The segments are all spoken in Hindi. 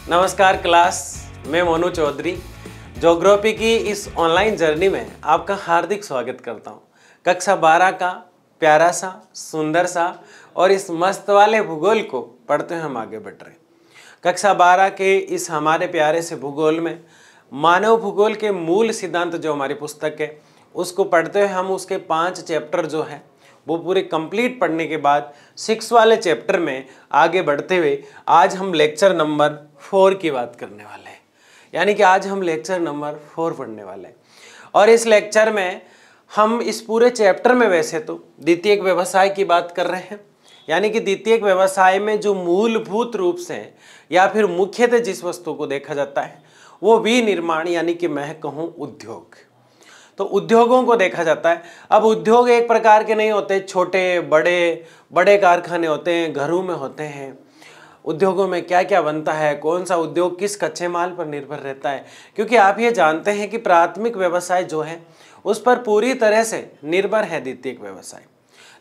नमस्कार क्लास, मैं मोनू चौधरी ज्योग्राफी की इस ऑनलाइन जर्नी में आपका हार्दिक स्वागत करता हूँ। कक्षा 12 का प्यारा सा, सुंदर सा और इस मस्त वाले भूगोल को पढ़ते हुए हम आगे बढ़ रहे हैं। कक्षा 12 के इस हमारे प्यारे से भूगोल में मानव भूगोल के मूल सिद्धांत जो हमारी पुस्तक है उसको पढ़ते हुए हम उसके 5 चैप्टर जो है वो पूरे कंप्लीट पढ़ने के बाद 6 वाले चैप्टर में आगे बढ़ते हुए आज हम लेक्चर नंबर 4 की बात करने वाले हैं। यानी कि आज हम लेक्चर नंबर 4 पढ़ने वाले हैं और इस लेक्चर में हम इस पूरे चैप्टर में वैसे तो द्वितीयक व्यवसाय की बात कर रहे हैं। यानी कि द्वितीयक व्यवसाय में जो मूलभूत रूप से या फिर मुख्यतः जिस वस्तु को देखा जाता है वो विनिर्माण यानी कि मैं कहूँ उद्योग। तो उद्योगों को देखा जाता है। अब उद्योग एक प्रकार के नहीं होते, छोटे बड़े बड़े कारखाने होते हैं, घरों में होते हैं। उद्योगों में क्या क्या बनता है, कौन सा उद्योग किस कच्चे माल पर निर्भर रहता है, क्योंकि आप ये जानते हैं कि प्राथमिक व्यवसाय जो है उस पर पूरी तरह से निर्भर है द्वितीयक व्यवसाय।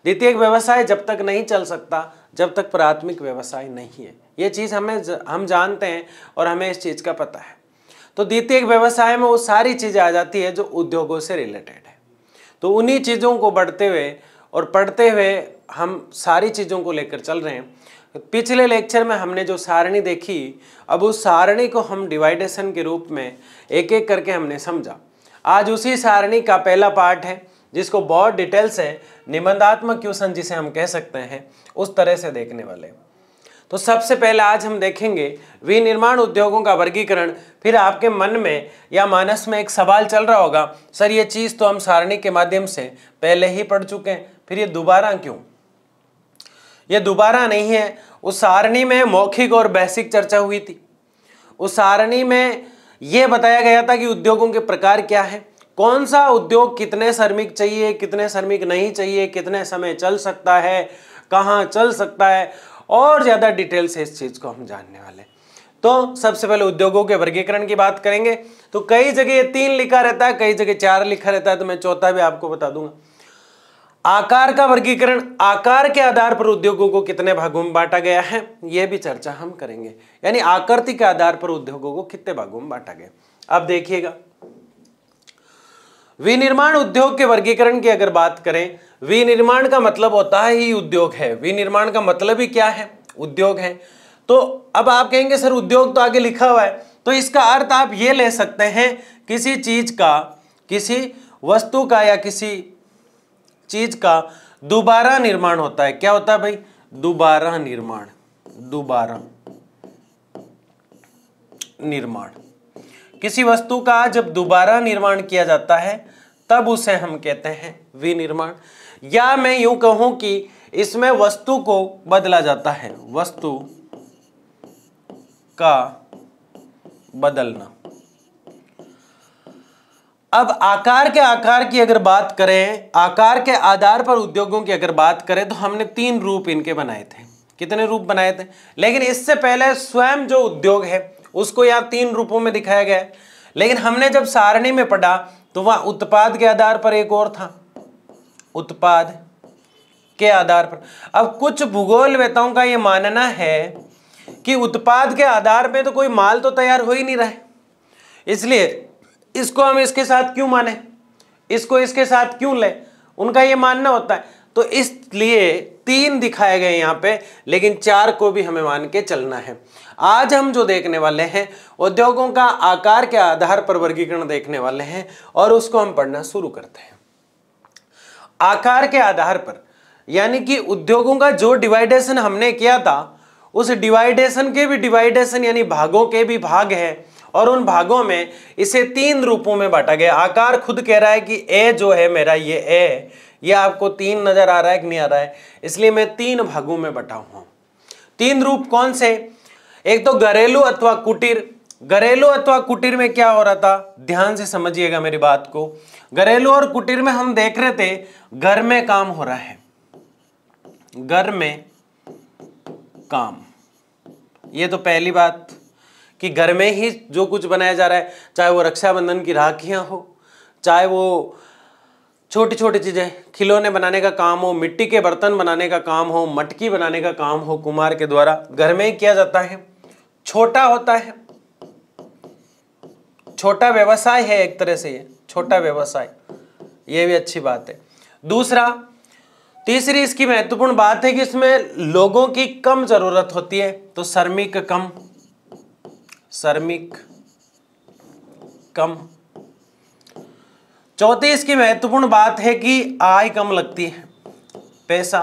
द्वितीयक व्यवसाय जब तक नहीं चल सकता जब तक प्राथमिक व्यवसाय नहीं है। ये चीज़ हम जानते हैं और हमें इस चीज़ का पता है। तो द्वितीयक व्यवसाय में वो सारी चीज़ें आ जाती है जो उद्योगों से रिलेटेड है। तो उन्हीं चीज़ों को बढ़ते हुए और पढ़ते हुए हम सारी चीज़ों को लेकर चल रहे हैं। पिछले लेक्चर में हमने जो सारणी देखी, अब उस सारणी को हम डिवाइडेशन के रूप में एक एक करके हमने समझा। आज उसी सारणी का पहला पार्ट है जिसको बहुत डिटेल से निबंधात्मक क्वेश्चन जिसे हम कह सकते हैं उस तरह से देखने वाले। तो सबसे पहले आज हम देखेंगे विनिर्माण उद्योगों का वर्गीकरण। फिर आपके मन में या मानस में एक सवाल चल रहा होगा, सर ये चीज़ तो हम सारणी के माध्यम से पहले ही पढ़ चुके हैं, फिर ये दोबारा क्यों? ये दोबारा नहीं है। उस सारणी में मौखिक और बेसिक चर्चा हुई थी। उस सारणी में ये बताया गया था कि उद्योगों के प्रकार क्या है, कौन सा उद्योग कितने श्रमिक चाहिए, कितने श्रमिक नहीं चाहिए, कितने समय चल सकता है, कहाँ चल सकता है, और ज़्यादा डिटेल से इस चीज़ को हम जानने वाले। तो सबसे पहले उद्योगों के वर्गीकरण की बात करेंगे। तो कई जगह 3 लिखा रहता है, कई जगह 4 लिखा रहता है, तो मैं चौथा भी आपको बता दूंगा। आकार का वर्गीकरण, आकार के आधार पर उद्योगों को कितने भागों में बांटा गया है यह भी चर्चा हम करेंगे। यानी आकृति के आधार पर उद्योगों को कितने भागों में बांटा गया। अब देखिएगा, विनिर्माण उद्योग के वर्गीकरण की अगर बात करें, विनिर्माण का मतलब होता है ही उद्योग है। विनिर्माण का मतलब ही क्या है? उद्योग है। तो अब आप कहेंगे सर उद्योग तो आगे लिखा हुआ है, तो इसका अर्थ आप ये ले सकते हैं किसी चीज का, किसी वस्तु का या किसी चीज का दोबारा निर्माण होता है। क्या होता है भाई? दोबारा निर्माण। दोबारा निर्माण, किसी वस्तु का जब दोबारा निर्माण किया जाता है तब उसे हम कहते हैं विनिर्माण। या मैं यूं कहूं कि इसमें वस्तु को बदला जाता है, वस्तु का बदलना। अब आकार की अगर बात करें, आकार के आधार पर उद्योगों की अगर बात करें तो हमने 3 रूप इनके बनाए थे। कितने रूप बनाए थे? लेकिन इससे पहले स्वयं जो उद्योग है उसको यहाँ 3 रूपों में दिखाया गया है। लेकिन हमने जब सारणी में पढ़ा तो वह उत्पाद के आधार पर एक और था, उत्पाद के आधार पर। अब कुछ भूगोलवेताओं का यह मानना है कि उत्पाद के आधार पे तो कोई माल तो तैयार हो ही नहीं रहा है, इसलिए इसको हम इसके साथ क्यों माने, इसको इसके साथ क्यों ले, उनका यह मानना होता है। तो इसलिए 3 दिखाए गए यहाँ पे, लेकिन 4 को भी हमें मान के चलना है। आज हम जो देखने वाले हैं उद्योगों का आकार के आधार पर वर्गीकरण देखने वाले हैं और उसको हम पढ़ना शुरू करते हैं। आकार के आधार पर यानी कि उद्योगों का जो डिवाइडेशन हमने किया था उस डिवाइडेशन के भी डिवाइडेशन यानी भागों के भी भाग है और उन भागों में इसे 3 रूपों में बांटा गया। आकार खुद कह रहा है कि ए जो है मेरा, ये ए, ये आपको 3 नजर आ रहा है कि नहीं आ रहा है, इसलिए मैं 3 भागों में बटा हूं। 3 रूप कौन से? एक तो घरेलू अथवा कुटीर। घरेलू अथवा कुटीर में क्या हो रहा था, ध्यान से समझिएगा मेरी बात को। घरेलू और कुटीर में हम देख रहे थे घर में काम हो रहा है, घर में काम। ये तो पहली बात कि घर में ही जो कुछ बनाया जा रहा है, चाहे वो रक्षाबंधन की राखियां हो, चाहे वो छोटी छोटी चीजें खिलौने बनाने का काम हो, मिट्टी के बर्तन बनाने का काम हो, मटकी बनाने का काम हो, कुम्हार के द्वारा घर में ही किया जाता है। छोटा होता है, छोटा व्यवसाय है एक तरह से, ये छोटा व्यवसाय, ये भी अच्छी बात है। दूसरा, तीसरी इसकी महत्वपूर्ण बात है कि इसमें लोगों की कम जरूरत होती है, तो श्रमिक कम, श्रमिक कम। चौथी इसकी महत्वपूर्ण बात है कि आय कम लगती है, पैसा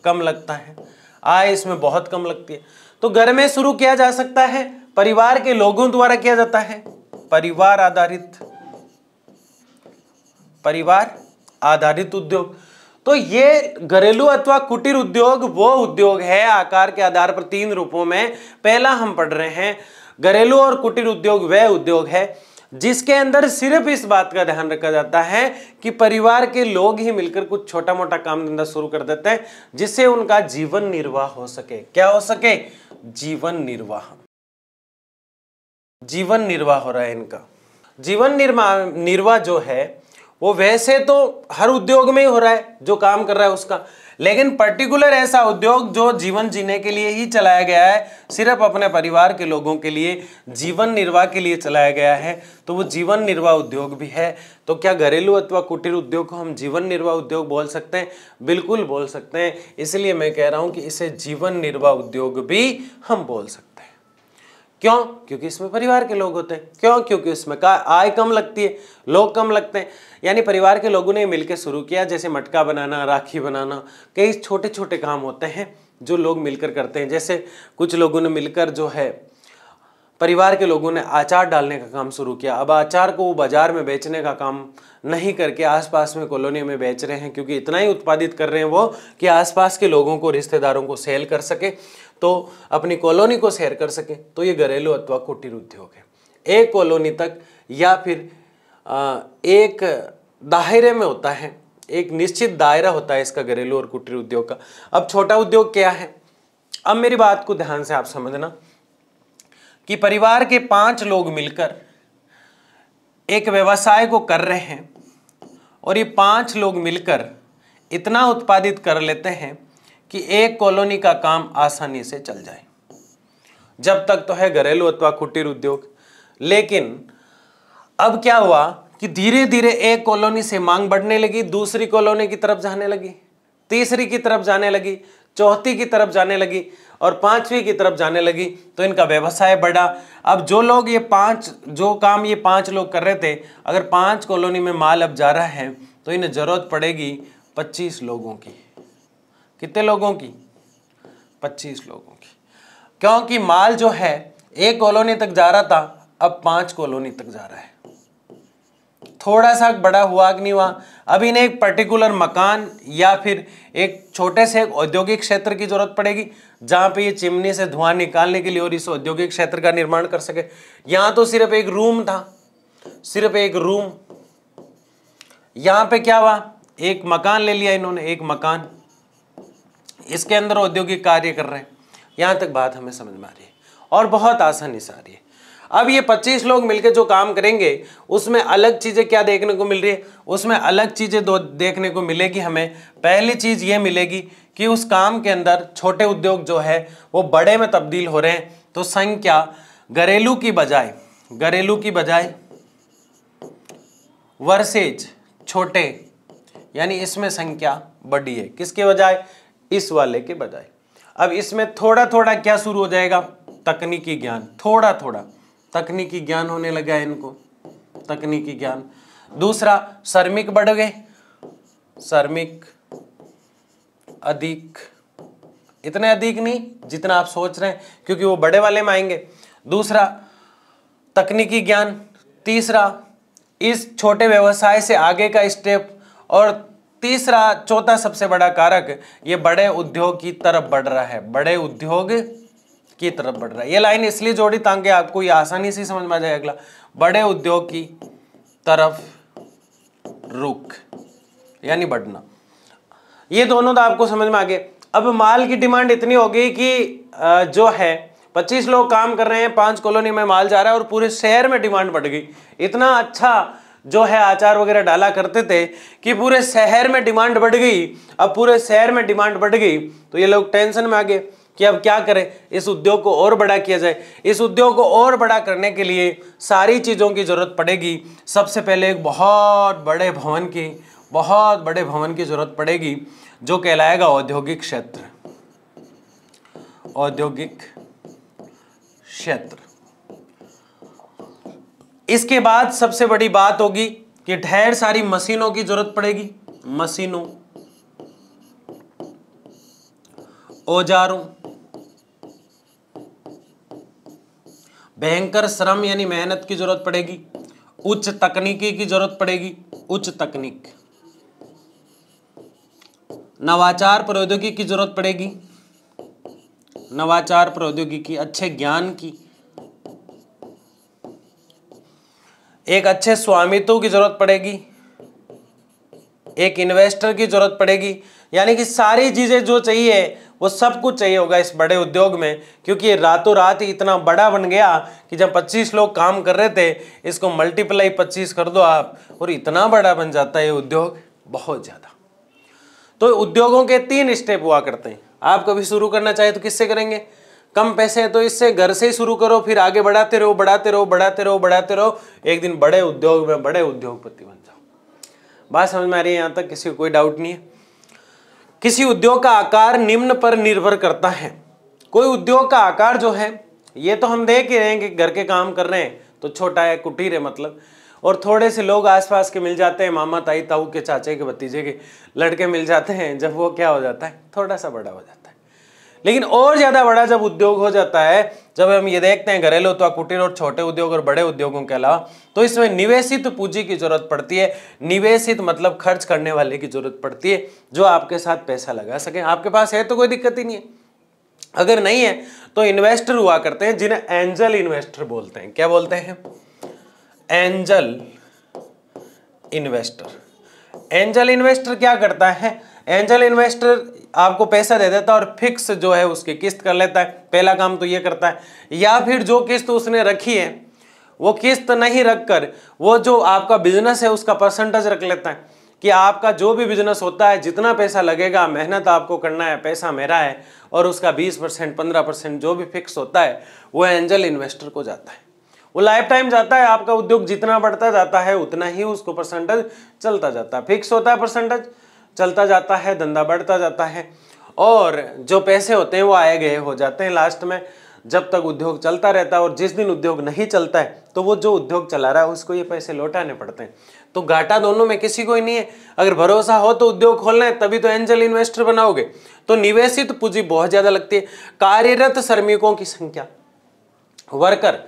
कम लगता है, आय इसमें बहुत कम लगती है। तो घर में शुरू किया जा सकता है, परिवार के लोगों द्वारा किया जाता है, परिवार आधारित उद्योग। तो ये घरेलू अथवा कुटीर उद्योग वो उद्योग है, आकार के आधार पर 3 रूपों में। पहला हम पढ़ रहे हैं, घरेलू और कुटीर उद्योग वह उद्योग है जिसके अंदर सिर्फ इस बात का ध्यान रखा जाता है कि परिवार के लोग ही मिलकर कुछ छोटा मोटा काम धंधा शुरू कर देते हैं जिससे उनका जीवन निर्वाह हो सके। क्या हो सके? जीवन निर्वाह। जीवन निर्वाह हो रहा है इनका। जीवन निर्वाह जो है वो वैसे तो हर उद्योग में ही हो रहा है जो काम कर रहा है उसका, लेकिन पर्टिकुलर ऐसा उद्योग जो जीवन जीने के लिए ही चलाया गया है, सिर्फ अपने परिवार के लोगों के लिए जीवन निर्वाह के लिए चलाया गया है, तो वो जीवन निर्वाह उद्योग भी है। तो क्या घरेलू अथवा कुटीर उद्योग को हम जीवन निर्वाह उद्योग बोल सकते हैं? बिल्कुल बोल सकते हैं। इसलिए मैं कह रहा हूं कि इसे जीवन निर्वाह उद्योग भी हम बोल सकते हैं। क्यों? क्योंकि इसमें परिवार के लोग होते हैं। क्यों? क्योंकि इसमें आय कम लगती है, लोग कम लगते हैं। यानी परिवार के लोगों ने मिलकर शुरू किया, जैसे मटका बनाना, राखी बनाना, कई छोटे छोटे काम होते हैं जो लोग मिलकर करते हैं। जैसे कुछ लोगों ने मिलकर जो है, परिवार के लोगों ने अचार डालने का काम शुरू किया। अब अचार को वो बाजार में बेचने का काम नहीं करके आसपास में कॉलोनी में बेच रहे हैं, क्योंकि इतना ही उत्पादित कर रहे हैं वो कि आसपास के लोगों को, रिश्तेदारों को सेल कर सके, तो अपनी कॉलोनी को शेयर कर सके। तो ये घरेलू अथवा कुटीर उद्योग है। एक कॉलोनी तक या फिर एक दायरे में होता है, एक निश्चित दायरा होता है इसका घरेलू और कुटीर उद्योग का। अब छोटा उद्योग क्या है? अब मेरी बात को ध्यान से आप समझना कि परिवार के 5 लोग मिलकर एक व्यवसाय को कर रहे हैं और ये 5 लोग मिलकर इतना उत्पादित कर लेते हैं कि एक कॉलोनी का काम आसानी से चल जाए। जब तक तो है घरेलू अथवा कुटीर उद्योग। लेकिन अब क्या हुआ कि धीरे धीरे एक कॉलोनी से मांग बढ़ने लगी, दूसरी कॉलोनी की तरफ जाने लगी, तीसरी की तरफ जाने लगी, चौथी की तरफ जाने लगी और 5वीं की तरफ जाने लगी। तो इनका व्यवसाय बढ़ा। अब जो लोग ये 5 लोग कर रहे थे, अगर 5 कॉलोनी में माल अब जा रहा है तो इन्हें जरूरत पड़ेगी 25 लोगों की। कितने लोगों की? 25 लोगों की। क्योंकि माल जो है एक कॉलोनी तक जा रहा था, अब 5 कॉलोनी तक जा रहा है। थोड़ा सा बड़ा हुआ कि नहीं हुआ? अब इन्हें एक पर्टिकुलर मकान या फिर एक छोटे से औद्योगिक क्षेत्र की जरूरत पड़ेगी जहां पे ये चिमनी से धुआं निकालने के लिए और इस औद्योगिक क्षेत्र का निर्माण कर सके। यहां तो सिर्फ एक रूम था, सिर्फ एक रूम। यहां पे क्या हुआ? एक मकान ले लिया इन्होंने, एक मकान, इसके अंदर औद्योगिक कार्य कर रहे हैं। यहां तक बात हमें समझ में आ रही है और बहुत आसानी से आ रही है। अब ये 25 लोग मिलकर जो काम करेंगे उसमें अलग चीजें क्या देखने को मिल रही है? उसमें अलग चीजें देखने को मिलेगी हमें। पहली चीज ये मिलेगी कि उस काम के अंदर छोटे उद्योग जो है वो बड़े में तब्दील हो रहे हैं। तो संख्या घरेलू की बजाय वर्सेज छोटे, यानी इसमें संख्या बढ़ी है। किसके बजाय? इस वाले के बजाय। अब इसमें थोड़ा थोड़ा क्या शुरू हो जाएगा? तकनीकी ज्ञान। थोड़ा थोड़ा तकनीकी ज्ञान होने लगा है इनको, तकनीकी ज्ञान। दूसरा, श्रमिक बढ़ गए, श्रमिक अधिक, इतने अधिक नहीं जितना आप सोच रहे हैं, क्योंकि वो बड़े वाले में आएंगे। दूसरा, तकनीकी ज्ञान। तीसरा, इस छोटे व्यवसाय से आगे का स्टेप। और तीसरा, चौथा सबसे बड़ा कारक, ये बड़े उद्योग की तरफ बढ़ रहा है, बड़े उद्योग की तरफ बढ़ रहा है। ये लाइन इसलिए जोड़ी ताकि आपको ये आसानी से समझ में आ जाए। अगला, बड़े उद्योग की तरफ रुख, यानी बढ़ना। ये दोनों तो आपको समझ में आ गए। अब माल की डिमांड इतनी हो गई कि जो है 25 लोग काम कर रहे हैं, 5 कॉलोनी में माल जा रहा है और पूरे शहर में डिमांड बढ़ गई। इतना अच्छा जो है अचार वगैरह डाला करते थे कि पूरे शहर में डिमांड बढ़ गई। अब पूरे शहर में डिमांड बढ़ गई तो ये लोग टेंशन में आ गए कि अब क्या करें, इस उद्योग को और बड़ा किया जाए। इस उद्योग को और बड़ा करने के लिए सारी चीज़ों की जरूरत पड़ेगी। सबसे पहले एक बहुत बड़े भवन की जरूरत पड़ेगी, जो कहलाएगा औद्योगिक क्षेत्र। औद्योगिक क्षेत्र। इसके बाद सबसे बड़ी बात होगी कि ढेर सारी मशीनों की जरूरत पड़ेगी। मशीनों, औजारों, भयंकर श्रम यानी मेहनत की जरूरत पड़ेगी। उच्च तकनीकी की जरूरत पड़ेगी। उच्च तकनीक, नवाचार प्रौद्योगिकी की जरूरत पड़ेगी। नवाचार प्रौद्योगिकी, अच्छे ज्ञान की, एक अच्छे स्वामित्व की जरूरत पड़ेगी। एक इन्वेस्टर की जरूरत पड़ेगी। यानी कि सारी चीजें जो चाहिए वो सब कुछ चाहिए होगा इस बड़े उद्योग में, क्योंकि ये रातों रात ही इतना बड़ा बन गया कि जब 25 लोग काम कर रहे थे, इसको मल्टीप्लाई 25 कर दो आप, और इतना बड़ा बन जाता है ये उद्योग, बहुत ज्यादा। तो उद्योगों के 3 स्टेप हुआ करते हैं। आप कभी शुरू करना चाहे तो किससे करेंगे? कम पैसे हैं तो इससे घर से ही शुरू करो, फिर आगे बढ़ाते रहो, बढ़ाते रहो, बढ़ाते रहो, बढ़ाते रहो, एक दिन बड़े उद्योग में बड़े उद्योगपति बन जाओ। बात समझ में आ रही है? यहाँ तक किसी को कोई डाउट नहीं है? किसी उद्योग का आकार निम्न पर निर्भर करता है। कोई उद्योग का आकार जो है, ये तो हम देख ही रहे हैं कि घर के काम कर रहे हैं तो छोटा है, कुटीर है मतलब, और थोड़े से लोग आसपास के मिल जाते हैं, मामा ताई ताऊ के चाचे के भतीजे के लड़के मिल जाते हैं, जब वो क्या हो जाता है, थोड़ा सा बड़ा हो जाता है। लेकिन और ज्यादा बड़ा जब उद्योग हो जाता है, जब हम ये देखते हैं घरेलू अथवा कुटीर और छोटे उद्योग और बड़े उद्योगों के अलावा, तो इसमें निवेशित पूंजी की जरूरत पड़ती है। निवेशित मतलब खर्च करने वाले की जरूरत पड़ती है, जो आपके साथ पैसा लगा सके। आपके पास है तो कोई दिक्कत ही नहीं है, अगर नहीं है तो इन्वेस्टर हुआ करते हैं, जिन्हें एंजल इन्वेस्टर बोलते हैं। क्या बोलते हैं? Angel investor. एंजल इन्वेस्टर क्या करता है? एंजल इन्वेस्टर आपको पैसा दे देता है और फिक्स जो है उसकी किस्त कर लेता है। पहला काम तो ये करता है। या फिर जो किस्त उसने रखी है वो किस्त नहीं रखकर वो जो आपका बिजनेस है उसका परसेंटेज रख लेता है कि आपका जो भी बिजनेस होता है, जितना पैसा लगेगा, मेहनत आपको करना है, पैसा मेरा है, और उसका 20% 15% जो भी फिक्स होता है वो एंजल इन्वेस्टर को जाता है। वो लाइफ टाइम जाता है। आपका उद्योग जितना बढ़ता जाता है उतना ही उसको परसेंटेज चलता जाता है। फिक्स होता है, परसेंटेज चलता जाता है, धंधा बढ़ता जाता है, और जो पैसे होते हैं वो आए गए हो जाते हैं लास्ट में, जब तक उद्योग चलता रहता है। और जिस दिन उद्योग नहीं चलता है तो वो जो उद्योग चला रहा है उसको ये पैसे लौटाने पड़ते हैं। तो घाटा दोनों में किसी को ही नहीं है। अगर भरोसा हो तो उद्योग खोलना है, तभी तो एंजल इन्वेस्टर बनाओगे। तो निवेशित पूंजी बहुत ज्यादा लगती है। कार्यरत श्रमिकों की संख्या, वर्कर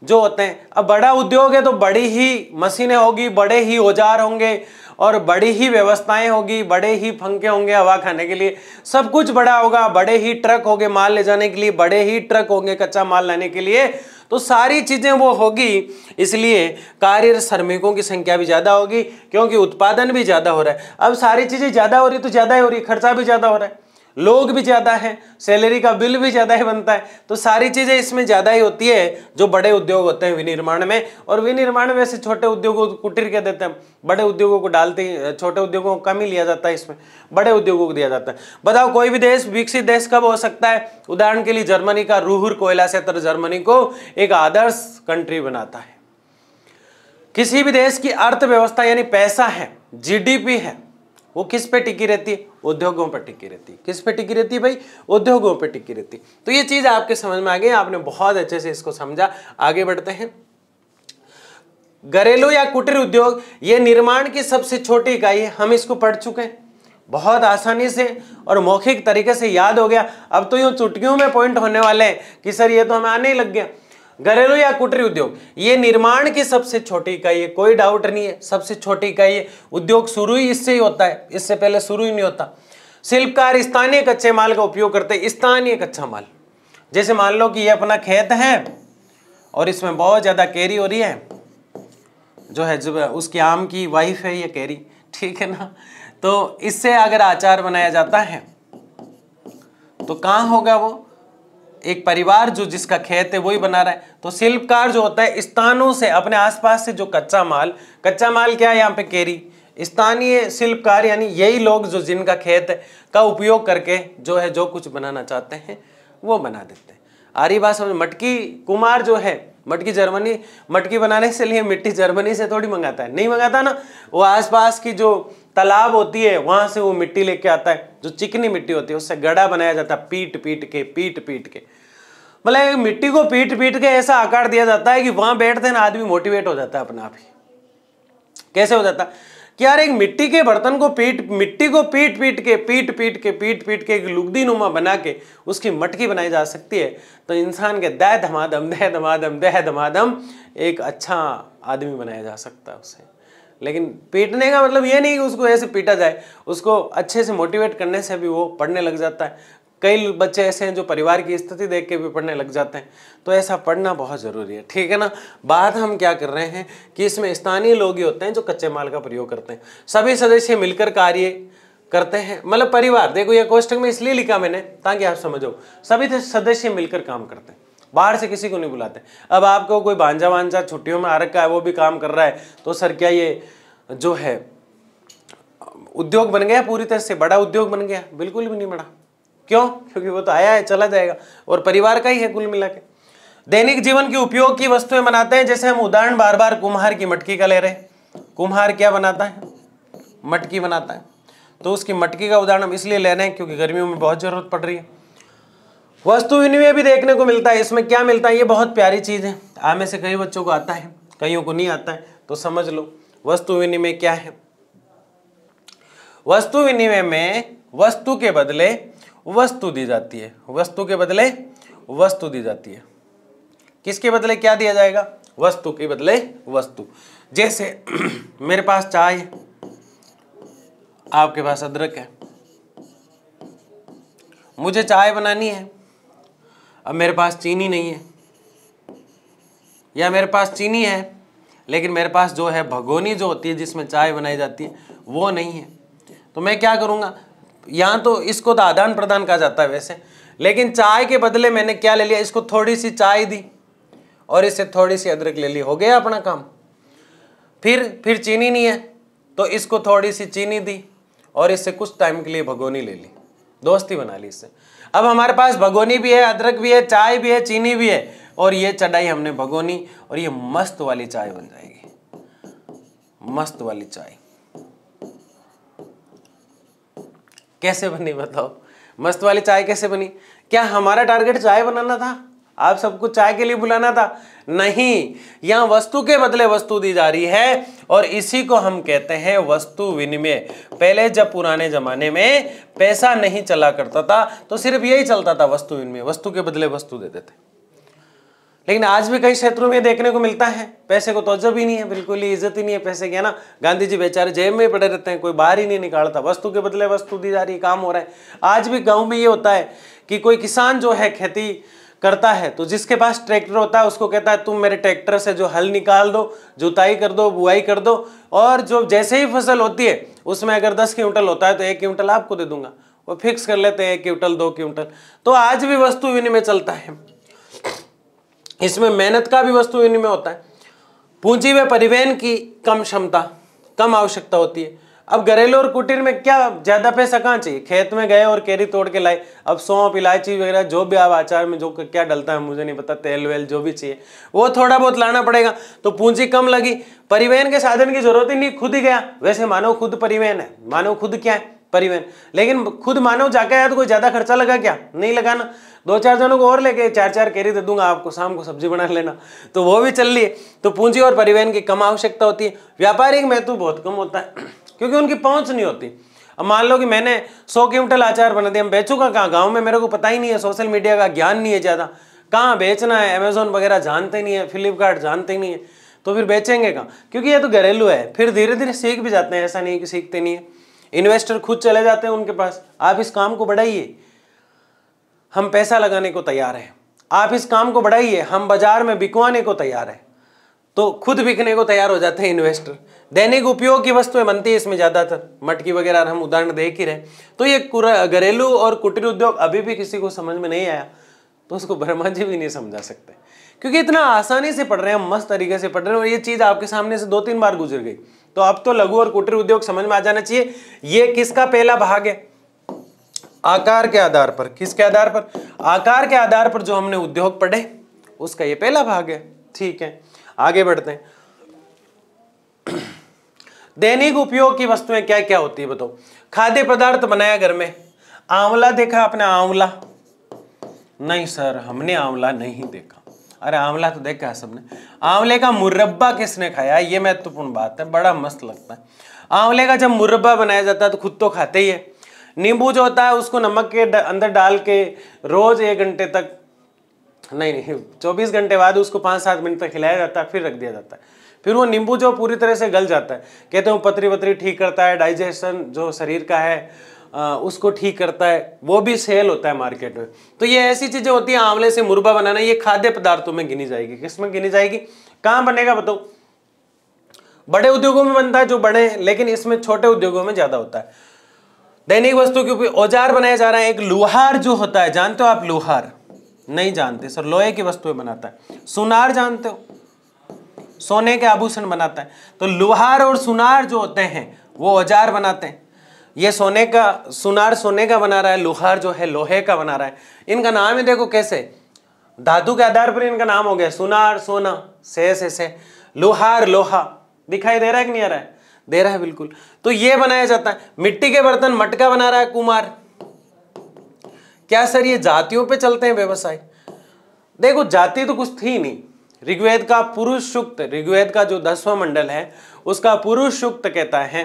जो होते हैं, अब बड़ा उद्योग है तो बड़ी ही मशीनें होगी, बड़े ही औजार होंगे, और बड़ी ही व्यवस्थाएं होगी, बड़े ही पंखे होंगे हवा खाने के लिए, सब कुछ बड़ा होगा। बड़े ही ट्रक होंगे माल ले जाने के लिए, बड़े ही ट्रक होंगे कच्चा माल लाने के लिए, तो सारी चीजें वो होगी। इसलिए कार्यरत श्रमिकों की संख्या भी ज्यादा होगी, क्योंकि उत्पादन भी ज्यादा हो रहा है। अब सारी चीजें ज्यादा हो रही तो ज्यादा ही हो रही, खर्चा भी ज्यादा हो रहा है, लोग भी ज्यादा हैं, सैलरी का बिल भी ज्यादा ही बनता है, तो सारी चीजें इसमें ज्यादा ही होती है। जो बड़े उद्योग होते हैं विनिर्माण में, और विनिर्माण में से छोटे उद्योगों को कुटीर कह देते हैं, बड़े उद्योगों को डालते ही, छोटे उद्योगों को कम ही लिया जाता है, इसमें बड़े उद्योगों को दिया जाता है। बताओ कोई भी देश विकसित देश कब हो सकता है? उदाहरण के लिए जर्मनी का रूहुर कोयला क्षेत्र जर्मनी को एक आदर्श कंट्री बनाता है। किसी भी देश की अर्थव्यवस्था यानी पैसा है, जीडीपी है, वो किस पे टिकी रहती है? उद्योगों पर टिकी रहती है। किस पे टिकी रहती है भाई? उद्योगों पे टिकी रहती है। तो ये चीज आपके समझ में आ गई, आपने बहुत अच्छे से इसको समझा। आगे बढ़ते हैं। घरेलू या कुटीर उद्योग, ये निर्माण की सबसे छोटी इकाई है। हम इसको पढ़ चुके हैं बहुत आसानी से और मौखिक तरीके से याद हो गया। अब तो यूं चुटकियों में पॉइंट होने वाले हैं कि सर ये तो हमें आने ही लग गया। घरेलू या कुटीर उद्योग, ये निर्माण की सबसे छोटी इकाई है, कोई डाउट नहीं है, सबसे छोटी इकाई है। उद्योग शुरू ही इससे ही होता है, इससे पहले शुरू ही नहीं होता। शिल्पकार स्थानीय कच्चे माल का उपयोग करते हैं। स्थानीय कच्चा माल, जैसे मान लो कि ये अपना खेत है और इसमें बहुत ज्यादा कैरी हो रही है, जो है जो उसकी आम की वाइफ है ये कैरी, ठीक है ना, तो इससे अगर अचार बनाया जाता है तो कहाँ होगा? वो एक परिवार जो जिसका खेत है वही बना रहा है। तो शिल्पकार जो होता है स्थानों से, अपने आसपास से जो कच्चा माल क्या है यहाँ पे? कैरी। स्थानीय शिल्पकार यानी यही लोग जो जिनका खेत है का उपयोग करके जो है जो कुछ बनाना चाहते हैं वो बना देते हैं। आ रही बात समझ। मटकी कुम्हार जो है, मटकी बनाने से लिए मिट्टी जर्मनी से थोड़ी मंगाता है, नहीं मंगाता ना, वो आसपास की जो तालाब होती है वहां से वो मिट्टी लेके आता है, जो चिकनी मिट्टी होती है उससे गड़ा बनाया जाता है, पीट पीट के मतलब मिट्टी को पीट पीट के ऐसा आकार दिया जाता है कि वहां बैठते हैं ना आदमी मोटिवेट हो जाता है अपने आप ही। कैसे हो जाता है कि यार एक मिट्टी के बर्तन को मिट्टी को पीट पीट के एक लुगदी नुमा बना के उसकी मटकी बनाई जा सकती है, तो इंसान के दह धमाधम एक अच्छा आदमी बनाया जा सकता है उसे। लेकिन पीटने का मतलब ये नहीं कि उसको ऐसे पीटा जाए, उसको अच्छे से मोटिवेट करने से भी वो पढ़ने लग जाता है। कई बच्चे ऐसे हैं जो परिवार की स्थिति देख के भी पढ़ने लग जाते हैं, तो ऐसा पढ़ना बहुत ज़रूरी है, ठीक है ना। बात हम क्या कर रहे हैं कि इसमें स्थानीय लोग ही होते हैं जो कच्चे माल का प्रयोग करते हैं, सभी सदस्य मिलकर कार्य करते हैं, मतलब परिवार। देखो ये कोष्टक में इसलिए लिखा मैंने ताकि आप समझो, सभी सदस्य मिलकर काम करते हैं, बाहर से किसी को नहीं बुलाते। अब आपको कोई भांजा वांजा छुट्टियों में आ रखा है, वो भी काम कर रहा है, तो सर क्या ये जो है उद्योग बन गया पूरी तरह से, बड़ा उद्योग बन गया? बिल्कुल भी नहीं बड़ा। क्यों? क्योंकि वो तो आया है चला जाएगा और परिवार का ही है कुल मिला के। दैनिक जीवन के उपयोग की वस्तुएं बनाते हैं, जैसे हम उदाहरण बार बार कुम्हार की मटकी का ले रहे हैं। कुम्हार क्या बनाता है? मटकी बनाता है। तो उसकी मटकी का उदाहरण हम इसलिए ले रहे हैं क्योंकि गर्मियों में बहुत जरूरत पड़ रही है। वस्तु विनिमय भी देखने को मिलता है। इसमें क्या मिलता है? ये बहुत प्यारी चीज है, आप में से कई बच्चों को आता है, कईयों को नहीं आता है, तो समझ लो वस्तु विनिमय क्या है। वस्तु विनिमय में वस्तु के बदले वस्तु दी जाती है, वस्तु के बदले वस्तु दी जाती है। किसके बदले क्या दिया जाएगा? वस्तु के बदले वस्तु। जैसे मेरे पास चाय है, आपके पास अदरक है, मुझे चाय बनानी है, अब मेरे पास चीनी नहीं है, या मेरे पास चीनी है लेकिन मेरे पास जो है भगोनी जो होती है जिसमें चाय बनाई जाती है वो नहीं है, तो मैं क्या करूँगा? यहाँ तो इसको तो आदान प्रदान कहा जाता है वैसे, लेकिन चाय के बदले मैंने क्या ले लिया? इसको थोड़ी सी चाय दी और इससे थोड़ी सी अदरक ले ली, हो गया अपना काम। फिर चीनी नहीं है तो इसको थोड़ी सी चीनी दी और इससे कुछ टाइम के लिए भगोनी ले ली, दोस्ती बना ली इससे। अब हमारे पास भगोनी भी है, अदरक भी है, चाय भी है, चीनी भी है, और ये चढ़ाई हमने भगोनी, और ये मस्त वाली चाय बन जाएगी, मस्त वाली चाय। कैसे बनी बताओ? मस्त वाली चाय कैसे बनी? क्या हमारा टारगेट चाय बनाना था? आप सबको चाय के लिए बुलाना था? नहीं, यहां वस्तु के बदले वस्तु दी जा रही है और इसी को हम कहते हैं वस्तु विनिमय। पहले जब पुराने जमाने में पैसा नहीं चला करता था तो सिर्फ यही चलता था, वस्तु विनिमय, वस्तु के बदले वस्तु देते थे। लेकिन आज भी कई क्षेत्रों में देखने को मिलता है पैसे को तवज्जो ही नहीं है, बिल्कुल ही इज्जत ही नहीं है पैसे की, है ना। गांधी जी बेचारे जेब में पड़े रहते हैं, कोई बाहर ही नहीं निकालता, वस्तु के बदले वस्तु दी जा रही है, काम हो रहा है। आज भी गाँव में ये होता है कि कोई किसान जो है खेती करता है तो जिसके पास ट्रैक्टर होता है उसको कहता है तुम मेरे ट्रैक्टर से जो हल निकाल दो, जुताई कर दो, बुआई कर दो, और जो जैसे ही फसल होती है उसमें अगर 10 क्विंटल होता है तो 1 क्विंटल आपको दे दूंगा, वो फिक्स कर लेते हैं 1 क्विंटल 2 क्विंटल। तो आज भी वस्तु विनिमय चलता है, इसमें मेहनत का भी वस्तु विनिमय होता है। पूंजी व परिवहन की कम क्षमता, कम आवश्यकता होती है। अब घरेलू और कुटीर में क्या ज्यादा पैसा कहाँ चाहिए? खेत में गए और कैरी तोड़ के लाए, अब सौंफ इलायची वगैरह जो भी आप अचार में जो क्या डलता है मुझे नहीं पता, तेल वेल जो भी चाहिए वो थोड़ा बहुत लाना पड़ेगा, तो पूंजी कम लगी। परिवहन के साधन की जरूरत ही नहीं, खुद ही गया। वैसे मानव खुद परिवहन है, मानव खुद क्या है? परिवहन। लेकिन खुद मानव जाके आया तो कोई ज्यादा खर्चा लगा क्या? नहीं लगाना। 2-4 जनों को और लेके 4-4 कैरी दे दूंगा आपको, शाम को सब्जी बना लेना, तो वो भी चल रही है। तो पूंजी और परिवहन की कम आवश्यकता होती है। व्यापारिक महत्व बहुत कम होता है क्योंकि उनकी पहुंच नहीं होती। अब मान लो कि मैंने 100 क्विंटल अचार बना दिया, बेचूंगा कहाँ? गाँव में मेरे को पता ही नहीं है, सोशल मीडिया का ज्ञान नहीं है ज़्यादा, कहाँ बेचना है, अमेजोन वगैरह जानते नहीं है, फ्लिपकार्ट जानते नहीं है, तो फिर बेचेंगे कहाँ? क्योंकि ये तो घरेलू है। फिर धीरे धीरे सीख भी जाते हैं, ऐसा नहीं कि सीखते नहीं है। इन्वेस्टर खुद चले जाते हैं उनके पास, आप इस काम को बढ़ाइए, हम पैसा लगाने को तैयार हैं, आप इस काम को बढ़ाइए, हम बाजार में बिकवाने को तैयार हैं, तो खुद बिकने को तैयार हो जाते हैं इन्वेस्टर। दैनिक उपयोग की वस्तुएं बनती है इसमें ज्यादातर, मटकी वगैरह हम उदाहरण देख ही रहे। तो ये घरेलू और कुटीर उद्योग अभी भी किसी को समझ में नहीं आया तो उसको ब्रह्मा जी भी नहीं समझा सकते, क्योंकि इतना आसानी से पढ़ रहे हैं, मस्त तरीके से पढ़ रहे हैं, और ये चीज आपके सामने से 2-3 बार गुजर गई। तो अब तो लघु और कुटीर उद्योग समझ में आ जाना चाहिए। ये किसका पहला भाग है? आकार के आधार पर, किसके आधार पर? आकार के आधार पर जो हमने उद्योग पढ़े उसका ये पहला भाग है। ठीक है, आगे बढ़ते हैं। दैनिक उपयोग की वस्तुएं क्या क्या होती है बताओ? खाद्य पदार्थ बनाया घर में। आंवला देखा आपने? आंवला नहीं सर, हमने आंवला नहीं देखा। अरे आंवला तो देखा है सबने। आंवले का मुरब्बा किसने खाया? ये महत्वपूर्ण बात है, बड़ा मस्त लगता है। आंवले का जब मुरब्बा बनाया जाता है तो खुद तो खाते ही है। नींबू जो होता है उसको नमक के अंदर डाल के रोज 1 घंटे तक, नहीं 24 घंटे बाद उसको 5-7 मिनट तक खिलाया जाता है, फिर रख दिया जाता है। फिर वो नींबू जो पूरी तरह से गल जाता है, कहते हैं पथरी वथरी ठीक करता है, डाइजेशन जो शरीर का है उसको ठीक करता है, वो भी सेल होता है मार्केट में। तो ये ऐसी चीजें होती हैं। आंवले से मुरब्बा बनाना ये खाद्य पदार्थों में गिनी जाएगी। किसमें गिनी जाएगी? कहाँ बनेगा बताओ? बड़े उद्योगों में बनता है जो बड़े हैं, लेकिन इसमें छोटे उद्योगों में ज्यादा होता है। दैनिक वस्तु के उपयोग, औजार बनाया जा रहा है। एक लोहार जो होता है, जानते हो आप लोहार? नहीं जानते सर, लोहे की वस्तुएं बनाता है। सुनार जानते हो? सोने के आभूषण बनाता है। तो लोहार और सुनार जो होते हैं वो औजार बनाते हैं। ये सोने का, सुनार सोने का बना रहा है, लोहार जो है लोहे का बना रहा है। इनका नाम ही देखो कैसे, धातु के आधार पर इनका नाम हो गया। सुनार सोना, से लोहार लोहा। दिखाई दे रहा है कि नहीं आ रहा है? दे रहा है बिल्कुल। तो ये बनाया जाता है। मिट्टी के बर्तन, मटका बना रहा है कुम्हार। क्या सर ये जातियों पे चलते हैं व्यवसाय? देखो जाति तो कुछ थी नहीं। ऋग्वेद का पुरुष सूक्त, ऋग्वेद का जो 10वां मंडल है उसका पुरुष सूक्त कहता है,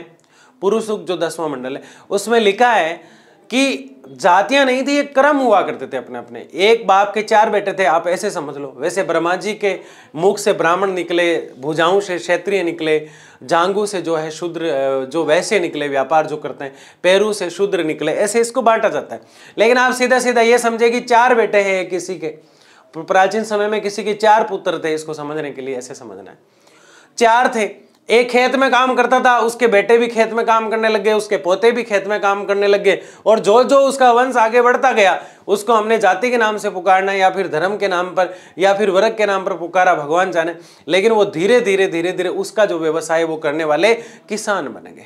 पुरुष सूक्त जो 10वां मंडल है उसमें लिखा है कि जातियां नहीं थी, ये क्रम हुआ करते थे अपने अपने। एक बाप के 4 बेटे थे, आप ऐसे समझ लो। वैसे ब्रह्मा जी के मुख से ब्राह्मण निकले, भुजाओं से क्षत्रिय निकले, जांघू से जो है शूद्र, जो वैसे निकले व्यापार जो करते हैं, पैरू से शूद्र निकले, ऐसे इसको बांटा जाता है। लेकिन आप सीधा सीधा ये समझे कि 4 बेटे हैं किसी के। प्राचीन समय में किसी के 4 पुत्र थे, इसको समझने के लिए ऐसे समझना है। 4 थे, एक खेत में काम करता था, उसके बेटे भी खेत में काम करने लगे, उसके पोते भी खेत में काम करने लगे, और जो जो उसका वंश आगे बढ़ता गया उसको हमने जाति के नाम से पुकारना या फिर धर्म के नाम पर या फिर वर्ग के नाम पर पुकारा, भगवान जाने। लेकिन वो धीरे धीरे उसका जो व्यवसाय वो करने वाले किसान बन गए।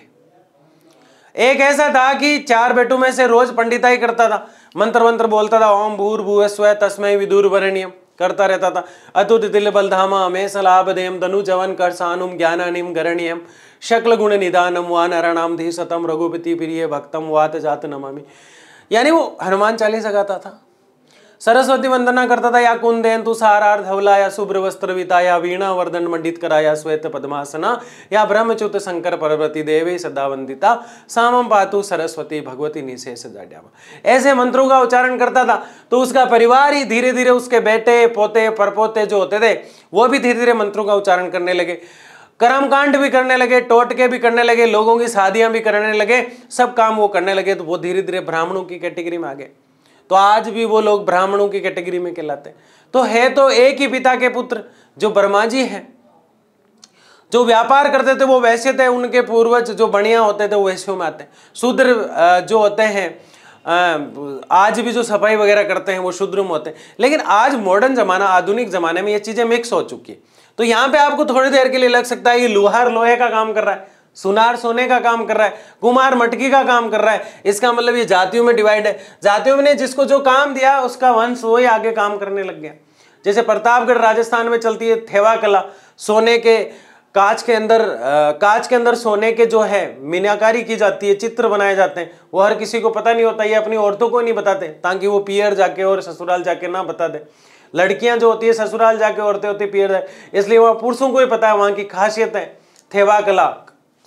एक ऐसा था कि 4 बेटों में से रोज पंडिताई करता था, मंत्र मंत्र बोलता था, ओम भूर्भुवः स्वः तस्मै विदुर्वरेण्यम करता रहता था। अतुत तिल बलधामा हमेश लाभदेम धनु जवन करसानुम ज्ञानानिम गरणीयम शक्ल गुण निदानम वा नराणाम धी सतम रघुपति प्रिय भक्तम वात जात नमामि। यानी वो हनुमान चालीसा गाता था, सरस्वती वंदना करता था, या कुंदेन तु सारार धवला या शुभ्र वस्त्र विताया वीणा वर्धन मंडित कराया श्वेत पद्मासना या ब्रह्मच्युत शंकर पार्वती देवी सदा वंदिता सामम पातु सरस्वती भगवती निशेष जाड्यामा। ऐसे मंत्रों का उच्चारण करता था। तो उसका परिवार ही धीरे धीरे, उसके बेटे पोते परपोते जो होते थे वो भी धीरे धीरे मंत्रों का उच्चारण करने लगे, कर्मकांड भी करने लगे, टोटके भी करने लगे, लोगों की शादियां भी करने लगे, सब काम वो करने लगे। तो वो धीरे धीरे ब्राह्मणों की कैटेगरी में आ गए। तो आज भी वो लोग ब्राह्मणों की कैटेगरी में कहलाते हैं। तो है तो एक ही पिता के पुत्र जो ब्रह्मा जी हैं, जो व्यापार करते थे वो वैश्य थे, उनके पूर्वज जो बनिया होते थे वो वैश्यों में आते हैं। शूद्र जो होते हैं आज भी जो सफाई वगैरह करते हैं वो शूद्र में होते हैं। लेकिन आज मॉडर्न जमाना, आधुनिक जमाने में ये चीजें मिक्स हो चुकी है। तो यहाँ पे आपको थोड़ी देर के लिए लग सकता है ये लोहार लोहे का काम कर रहा है, सुनार सोने का काम कर रहा है, कुम्हार मटकी का काम कर रहा है। इसका मतलब ये जातियों में डिवाइड है। जातियों में जिसको जो काम दिया उसका वंश वही आगे काम करने लग गया। जैसे प्रतापगढ़ राजस्थान में चलती है थेवा कला, सोने के कांच के अंदर सोने के जो है मीनाकारी की जाती है, चित्र बनाए जाते हैं। वो हर किसी को पता नहीं होता, ये अपनी औरतों को नहीं बताते ताकि वो पियर जाके और ससुराल जाके ना बता दे। लड़कियां जो होती है ससुराल जाके, औरतें होती है पियर जाके, इसलिए वहाँ पुरुषों को ही पता है वहाँ की खासियत है। थेवा कला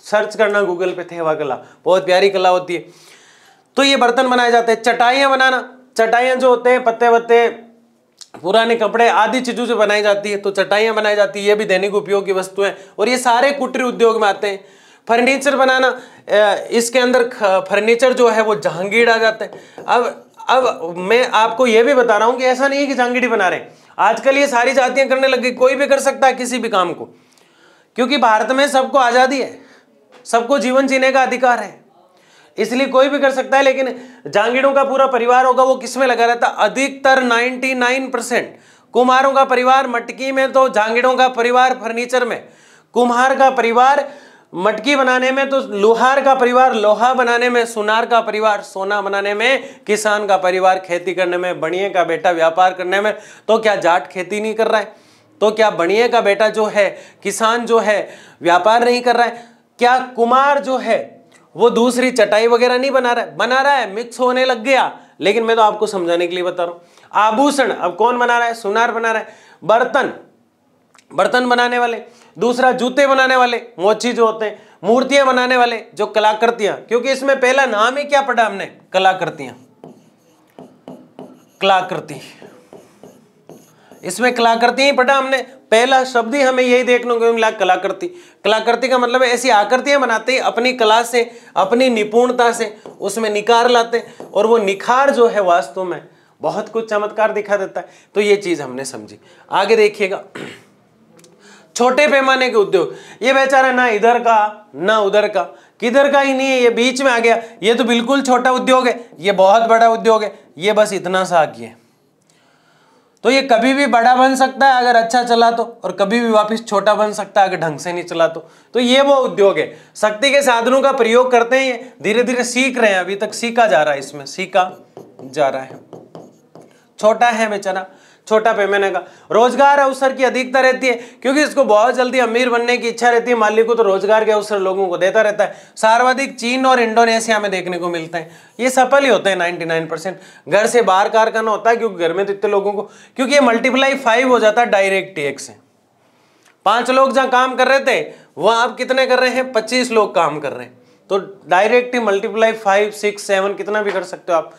सर्च करना गूगल पे, थेवा कला बहुत प्यारी कला होती है। तो ये बर्तन बनाए जाते हैं। चटाइयाँ बनाना, चटाइयाँ जो होते हैं पत्ते वत्ते, पुराने कपड़े आदि चीजों से बनाई जाती है, तो चटाइयाँ बनाई जाती है। ये भी दैनिक उपयोग की वस्तुएं, और ये सारे कुटीर उद्योग में आते हैं। फर्नीचर बनाना, इसके अंदर फर्नीचर जो है वो जहांगीर आ जाते हैं। अब मैं आपको ये भी बता रहा हूँ कि ऐसा नहीं है कि जहांगीर बना रहे हैं। आजकल ये सारी जातियां करने लग गई, कोई भी कर सकता है किसी भी काम को, क्योंकि भारत में सबको आजादी है, सबको जीवन जीने का अधिकार है, इसलिए कोई भी कर सकता है। लेकिन जहांगीरों का पूरा परिवार होगा वो किसमें लगा रहता? अधिकतर 99% कुम्हारों का परिवार मटकी में, तो जहांगीरों का परिवार फर्नीचर में, कुम्हार का परिवार मटकी बनाने में तो लोहार का परिवार, लोहा बनाने में सुनार का परिवार, सोना बनाने में किसान का परिवार, खेती करने में बनिए का बेटा, व्यापार करने में तो क्या जाट खेती नहीं कर रहा है? तो क्या बनिए का बेटा जो है, किसान जो है, व्यापार नहीं कर रहा है? क्या कुमार जो है वो दूसरी चटाई वगैरह नहीं बना रहा है? बना रहा है, मिक्स होने लग गया। लेकिन मैं तो आपको समझाने के लिए बता रहा हूं। आभूषण अब कौन बना रहा है? सुनार बना रहा है। बर्तन, बर्तन बनाने वाले, दूसरा जूते बनाने वाले, मोची जो होते हैं, मूर्तियां बनाने वाले, जो कलाकृतियां, क्योंकि इसमें पहला नाम ही क्या पढ़ा हमने? कलाकृतियां, कलाकृति। इसमें कलाकृति ही पढ़ा हमने, पहला शब्द ही हमें यही देखने को मिला, कलाकृति। कलाकृति का मतलब ऐसी आकृतियां बनाते हैं अपनी कला से, अपनी निपुणता से उसमें निखार लाते, और वो निखार जो है वास्तव में बहुत कुछ चमत्कार दिखा देता है। तो ये चीज हमने समझी। आगे देखिएगा, छोटे पैमाने के उद्योग, ये बेचारा ना इधर का ना उधर का, किधर का ही नहीं है, ये बीच में आ गया। ये तो बिल्कुल छोटा उद्योग है, ये बहुत बड़ा उद्योग है, ये बस इतना सा आ गया। तो ये कभी भी बड़ा बन सकता है अगर अच्छा चला तो, और कभी भी वापस छोटा बन सकता है अगर ढंग से नहीं चला तो ये वो उद्योग है। शक्ति के साधनों का प्रयोग करते हैं, धीरे धीरे सीख रहे हैं, अभी तक सीखा जा रहा है, इसमें सीखा जा रहा है। छोटा है बेचारा, छोटा पैमाने का। रोजगार अवसर की अधिकता रहती है, क्योंकि इसको बहुत जल्दी अमीर बनने की इच्छा रहती है। मालिक को तो रोजगार के अवसर लोगों को देता रहता है। सर्वाधिक चीन और इंडोनेशिया में देखने को मिलते हैं। ये सफल ही होते हैं 99%। घर से बाहर कारखाना होता है, क्योंकि घर में तो इतने लोगों को, क्योंकि ये मल्टीप्लाई 5 हो जाता है डायरेक्ट टैक्स से। 5 लोग जहाँ काम कर रहे थे वहाँ आप कितने कर रहे हैं? 25 लोग काम कर रहे हैं। तो डायरेक्ट ही मल्टीप्लाई 5, 6, 7 कितना भी कर सकते हो आप।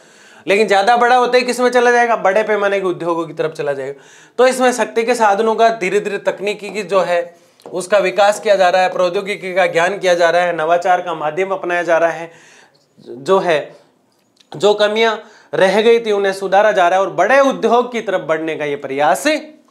लेकिन ज्यादा बड़ा होते ही किस में चला जाएगा? बड़े पैमाने के उद्योगों की तरफ चला जाएगा। तो इसमें शक्ति के साधनों का धीरे धीरे तकनीकी की जो है उसका विकास किया जा रहा है, प्रौद्योगिकी का ज्ञान किया जा रहा है, नवाचार का माध्यम अपनाया जा रहा है, जो है जो कमियां रह गई थी उन्हें सुधारा जा रहा है, और बड़े उद्योग की तरफ बढ़ने का ये प्रयास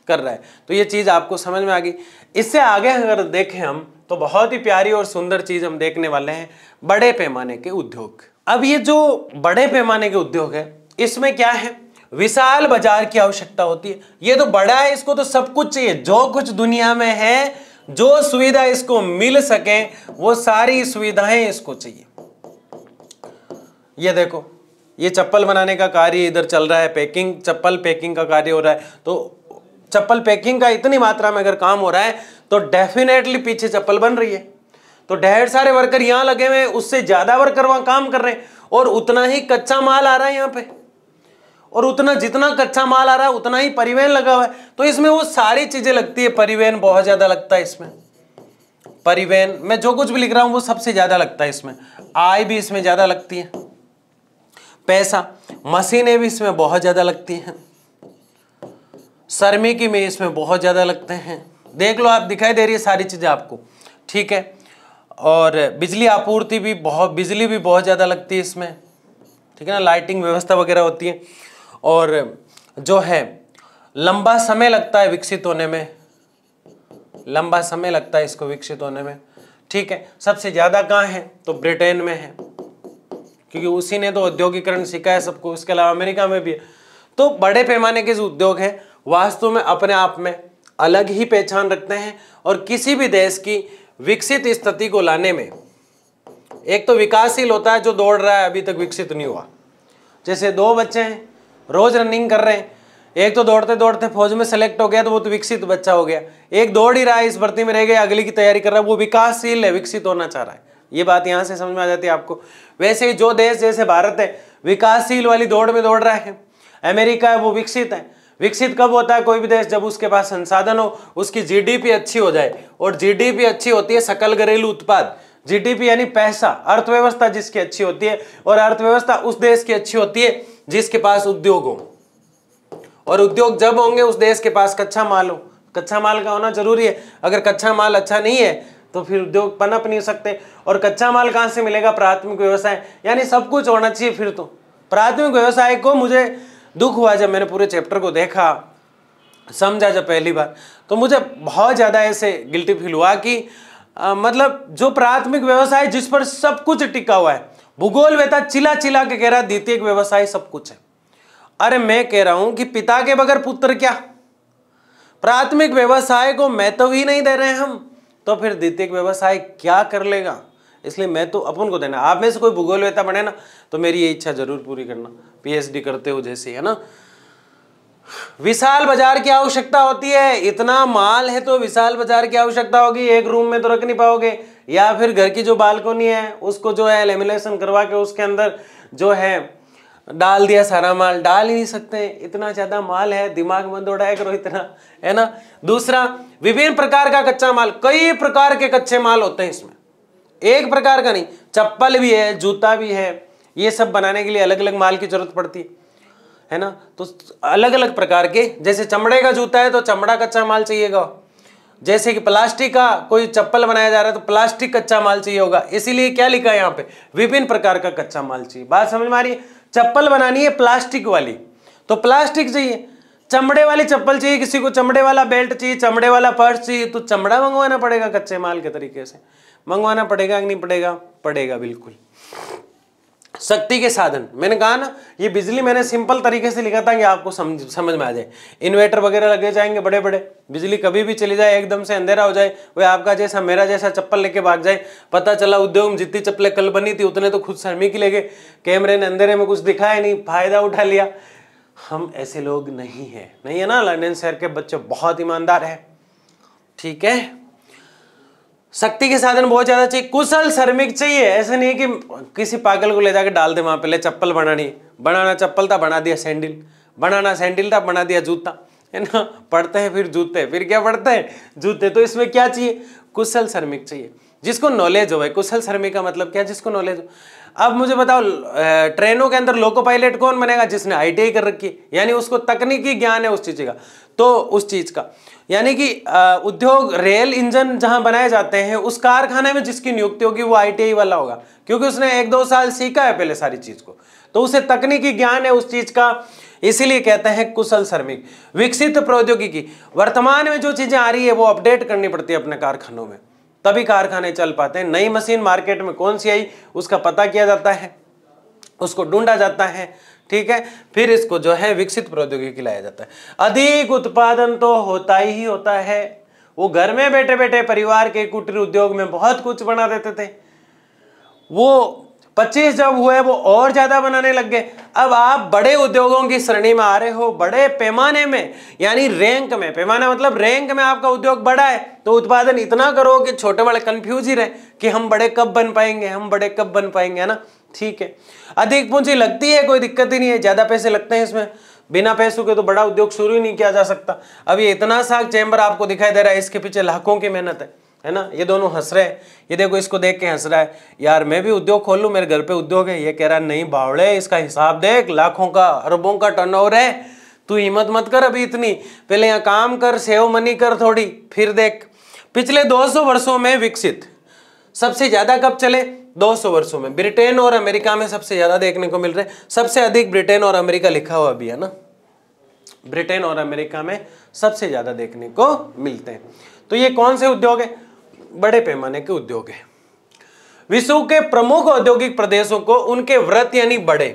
कर रहा है। तो ये चीज आपको समझ में आ गई। इससे आगे अगर देखें हम तो बहुत ही प्यारी और सुंदर चीज हम देखने वाले हैं, बड़े पैमाने के उद्योग। अब ये जो बड़े पैमाने के उद्योग है, इसमें क्या है? विशाल बाजार की आवश्यकता होती है। ये तो बड़ा है, इसको तो सब कुछ चाहिए, जो कुछ दुनिया में है, जो सुविधा इसको मिल सके वो सारी सुविधाएं इसको चाहिए। ये देखो, ये चप्पल बनाने का कार्य इधर चल रहा है, पैकिंग, चप्पल पैकिंग का कार्य हो रहा है। तो चप्पल पैकिंग का इतनी मात्रा में अगर काम हो रहा है तो डेफिनेटली पीछे चप्पल बन रही है। तो ढेर सारे वर्कर यहाँ लगे हुए हैं, उससे ज्यादा वर्कर वहां काम कर रहे हैं, और उतना ही कच्चा माल आ रहा है यहाँ पे, और उतना जितना कच्चा माल आ रहा है उतना ही परिवहन लगा हुआ है। तो इसमें वो सारी चीजें लगती है, परिवहन बहुत ज्यादा लगता है इसमें। परिवहन मैं जो कुछ भी लिख रहा हूं वो सबसे ज्यादा लगता है इसमें। आय भी इसमें ज्यादा लगती है, पैसा, मशीनें भी इसमें बहुत ज्यादा लगती हैं, श्रमिकी में इसमें बहुत ज्यादा लगते हैं। देख लो आप, दिखाई दे रही है सारी चीजें आपको, ठीक है। और बिजली आपूर्ति भी बहुत, बिजली भी बहुत ज़्यादा लगती है इसमें, ठीक है ना। लाइटिंग व्यवस्था वगैरह होती है, और जो है लंबा समय लगता है विकसित होने में, लंबा समय लगता है इसको विकसित होने में, ठीक है। सबसे ज़्यादा कहाँ है? तो ब्रिटेन में है, क्योंकि उसी ने तो औद्योगिकरण सिखाया सबको। इसके अलावा अमेरिका में भी है। तो बड़े पैमाने के जो उद्योग हैं वास्तव में अपने आप में अलग ही पहचान रखते हैं, और किसी भी देश की विकसित स्थिति को लाने में, एक तो विकासशील होता है जो दौड़ रहा है अभी तक विकसित नहीं हुआ। जैसे 2 बच्चे हैं रोज रनिंग कर रहे हैं, एक तो दौड़ते दौड़ते फौज में सेलेक्ट हो गया तो वो तो विकसित बच्चा हो गया, एक दौड़ ही रहा है, इस भर्ती में रह गया, अगली की तैयारी कर रहा है, वो विकासशील है, विकसित होना चाह रहा है। ये बात यहाँ से समझ में आ जाती है आपको। वैसे ही जो देश जैसे भारत है विकासशील वाली दौड़ में दौड़ रहा है, अमेरिका है वो विकसित है। विकसित कब होता है कोई भी देश? जब उसके पास संसाधन हो, उसकी जीडीपी अच्छी हो जाए, और जीडीपी अच्छी होती है सकल घरेलू उत्पाद, जीडीपी यानी पैसा, अर्थव्यवस्था जिसकी अच्छी होती है, और अर्थव्यवस्था उस देश की अच्छी होती है जिसके पास उद्योग हो, और उद्योग जब होंगे उस देश के पास कच्चा माल हो। कच्चा माल का होना जरूरी है, अगर कच्चा माल अच्छा नहीं है तो फिर उद्योग पनप नहीं सकते। और कच्चा माल कहाँ से मिलेगा? प्राथमिक व्यवसाय, यानी सब कुछ होना चाहिए। फिर तो प्राथमिक व्यवसाय को, मुझे दुख हुआ जब मैंने पूरे चैप्टर को देखा, समझा जब पहली बार, तो मुझे बहुत ज़्यादा ऐसे गिल्टी फील हुआ कि मतलब जो प्राथमिक व्यवसाय जिस पर सब कुछ टिका हुआ है, भूगोल वेता चिल्ला चिल्ला के कह रहा है द्वितीयक व्यवसाय सब कुछ है। अरे मैं कह रहा हूं कि पिता के बगैर पुत्र क्या? प्राथमिक व्यवसाय को महत्व ही नहीं दे रहे हैं हम। तो फिर द्वितीयक व्यवसाय क्या कर लेगा। इसलिए मैं तो अपन को देना, आप में से कोई भूगोल वेता बने ना तो मेरी ये इच्छा जरूर पूरी करना, पीएचडी करते हो जैसे, है ना। विशाल बाजार की आवश्यकता होती है, इतना माल है तो विशाल बाजार की आवश्यकता होगी, एक रूम में तो रख नहीं पाओगे, या फिर घर की जो बालकोनी है उसको जो है लेमिनेशन करवा के उसके अंदर जो है डाल दिया, सारा माल डाल ही नहीं सकते, इतना ज्यादा माल है, दिमाग मत दौड़ाया करो इतना, है ना। दूसरा, विभिन्न प्रकार का कच्चा माल, कई प्रकार के कच्चे माल होते हैं इसमें, एक प्रकार का नहीं, चप्पल भी है, जूता भी है, ये सब बनाने के लिए अलग अलग माल की जरूरत पड़ती है ना। तो अलग अलग प्रकार के, जैसे चमड़े का जूता है तो चमड़ा कच्चा माल चाहिएगा, जैसे कि प्लास्टिक का कोई चप्पल बनाया जा रहा है तो प्लास्टिक कच्चा माल चाहिए होगा, इसीलिए क्या लिखा है यहाँ पे, विभिन्न प्रकार का कच्चा माल चाहिए। बात समझ में आ रही है। चप्पल बनानी है प्लास्टिक वाली तो प्लास्टिक चाहिए, चमड़े वाली चप्पल चाहिए, किसी को चमड़े वाला बेल्ट चाहिए, चमड़े वाला पर्स चाहिए, तो चमड़ा मंगवाना पड़ेगा, कच्चे माल के तरीके से मंगवाना पड़ेगा कि नहीं पड़ेगा, पड़ेगा बिल्कुल। शक्ति के साधन, मैंने कहा ना ये बिजली मैंने सिंपल तरीके से लिखा था कि आपको समझ में आ जाए। इन्वर्टर वगैरह लगे जाएंगे बड़े बड़े, बिजली कभी भी चली जाए, एकदम से अंधेरा हो जाए, वो आपका जैसा मेरा जैसा चप्पल लेके भाग जाए, पता चला उद्योग में जितनी चप्पलें कल बनी थी उतने तो खुद शर्मी की लेके, कैमरे ने अंधेरे में कुछ दिखाया नहीं, फायदा उठा लिया। हम ऐसे लोग नहीं है ना। लंदन शहर के बच्चे बहुत ईमानदार है, ठीक है। शक्ति के साधन बहुत ज्यादा चाहिए, कुशल श्रमिक चाहिए, ऐसा नहीं कि किसी पागल को ले जाके डाल दे वहां पे, ले चप्पल बनाना चप्पल था बना दिया सैंडल, बनाना सैंडल था बना दिया जूता, है ना। पढ़ते हैं फिर जूते, फिर क्या पढ़ते हैं जूते, तो इसमें क्या चाहिए, कुशल श्रमिक चाहिए, जिसको नॉलेज हो। कुशल श्रमिक का मतलब क्या, जिसको नॉलेज हो। अब मुझे बताओ ट्रेनों के अंदर लोको पायलट कौन बनेगा, जिसने आईटीआई कर रखी है, यानी उसको तकनीकी ज्ञान है उस चीज का, तो उस चीज का यानी कि उद्योग रेल इंजन जहां बनाए जाते हैं उस कारखाने में जिसकी नियुक्ति होगी वो आईटीआई वाला होगा, क्योंकि उसने 1-2 साल सीखा है पहले सारी चीज को, तो उसे तकनीकी ज्ञान है उस चीज का, इसीलिए कहते हैं कुशल श्रमिक। विकसित प्रौद्योगिकी, वर्तमान में जो चीजें आ रही है वो अपडेट करनी पड़ती है अपने कारखानों में, तभी कारखाने चल पाते हैं। नई मशीन मार्केट में कौन सी आई उसका पता किया जाता है, उसको ढूंढा जाता है, ठीक है, फिर इसको जो है विकसित प्रौद्योगिकी लाया जाता है। अधिक उत्पादन तो होता ही होता है, वो घर में बैठे बैठे परिवार के कुटीर उद्योग में बहुत कुछ बना देते थे, वो 25 जब हुए वो और ज्यादा बनाने लग गए। अब आप बड़े उद्योगों की श्रेणी में आ रहे हो, बड़े पैमाने में, यानी रैंक में, पैमाना मतलब रैंक में आपका उद्योग बड़ा है, तो उत्पादन इतना करो कि छोटे वाले कंफ्यूज ही रहे कि हम बड़े कब बन पाएंगे, हम बड़े कब बन पाएंगे, है ना, ठीक है। अधिक पूंजी लगती है, कोई दिक्कत ही नहीं है, ज्यादा पैसे लगते हैं इसमें, बिना पैसों के तो बड़ा उद्योग शुरू ही नहीं किया जा सकता। अब ये इतना सा चैम्बर आपको दिखाई दे रहा है, इसके पीछे लाखों की मेहनत है ना। ये दोनों हंस रहे हैं, ये देखो इसको देख के हंस रहा है, यार मैं भी उद्योग खोल लूं, मेरे घर पे उद्योग है। ये कह रहा है नहीं बावड़े, इसका हिसाब देख, लाखों का अरबों का टर्नओवर है, तू हिम्मत मत कर अभी इतनी, पहले यहाँ काम कर, सेव मनी कर थोड़ी, फिर देख। पिछले 200 वर्षों में विकसित सबसे ज्यादा कब चले, 200 वर्षों में ब्रिटेन और अमेरिका में सबसे ज्यादा देखने को मिल रहे, सबसे अधिक ब्रिटेन और अमेरिका लिखा हुआ भी है ना, ब्रिटेन और अमेरिका में सबसे ज्यादा देखने को मिलते हैं। तो ये कौन से उद्योग है, बड़े पैमाने के उद्योग है। विश्व के प्रमुख औद्योगिक प्रदेशों को उनके वृत्त यानी बड़े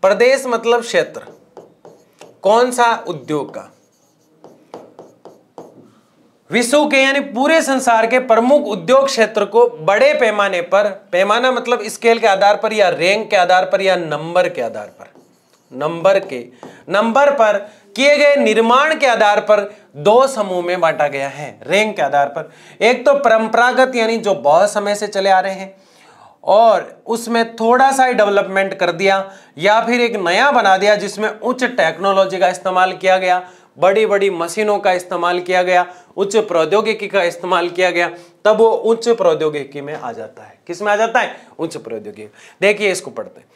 प्रदेश मतलब क्षेत्र, कौन सा उद्योग का, विश्व के यानी पूरे संसार के प्रमुख उद्योग क्षेत्र को बड़े पैमाने पर, पैमाना मतलब स्केल के आधार पर या रैंक के आधार पर या नंबर के आधार पर, नंबर पर किए गए निर्माण के आधार पर 2 समूह में बांटा गया है, रैंक के आधार पर। एक तो परंपरागत यानी जो बहुत समय से चले आ रहे हैं और उसमें थोड़ा सा डेवलपमेंट कर दिया, या फिर एक नया बना दिया जिसमें उच्च टेक्नोलॉजी का इस्तेमाल किया गया, बड़ी बड़ी मशीनों का इस्तेमाल किया गया, उच्च प्रौद्योगिकी का इस्तेमाल किया गया, तब वो उच्च प्रौद्योगिकी में आ जाता है। किस में आ जाता है, उच्च प्रौद्योगिकी। देखिए इसको पढ़ते हैं।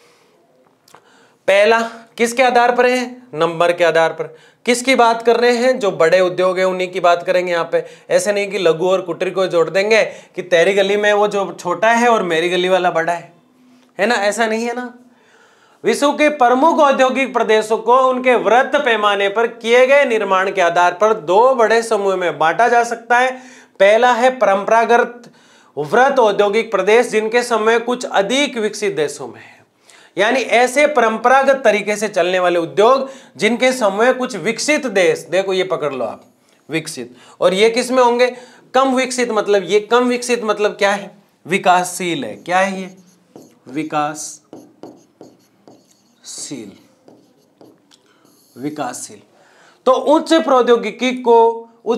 पहला किसके आधार पर है, नंबर के आधार पर। किसकी बात कर रहे हैं, जो बड़े उद्योग है उन्हीं की बात करेंगे यहाँ पे। ऐसे नहीं कि लघु और कुटीर को जोड़ देंगे कि तेरी गली में वो जो छोटा है और मेरी गली वाला बड़ा है ना, ऐसा नहीं है ना। विश्व के प्रमुख औद्योगिक प्रदेशों को उनके वृत्त पैमाने पर किए गए निर्माण के आधार पर 2 बड़े समूह में बांटा जा सकता है। पहला है परंपरागत वृत्त औद्योगिक प्रदेश, जिनके समय कुछ अधिक विकसित देशों में है, यानी ऐसे परंपरागत तरीके से चलने वाले उद्योग जिनके समय कुछ विकसित देश, देखो ये पकड़ लो आप, विकसित। और ये किस में होंगे? कम विकसित। मतलब ये कम विकसित मतलब क्या है? विकासशील है। क्या है ये? विकासशील। विकासशील। तो उच्च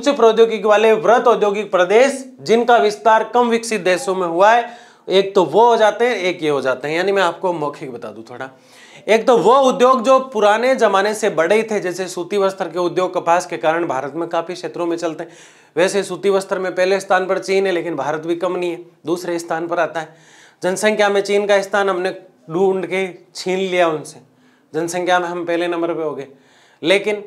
प्रौद्योगिकी वाले वृहत औद्योगिक प्रदेश जिनका विस्तार कम विकसित देशों में हुआ है, एक तो वो हो जाते हैं, एक ये हो जाते हैं। यानी मैं आपको मौखिक बता दूं थोड़ा। एक तो वो उद्योग जो पुराने जमाने से बड़े ही थे, जैसे सूती वस्त्र के उद्योग कपास के कारण भारत में काफी क्षेत्रों में चलते हैं। वैसे सूती वस्त्र में पहले स्थान पर चीन है, लेकिन भारत भी कम नहीं है, दूसरे स्थान पर आता है। जनसंख्या में चीन का स्थान हमने ढूंढ के छीन लिया उनसे, जनसंख्या में हम पहले नंबर पे हो गए। लेकिन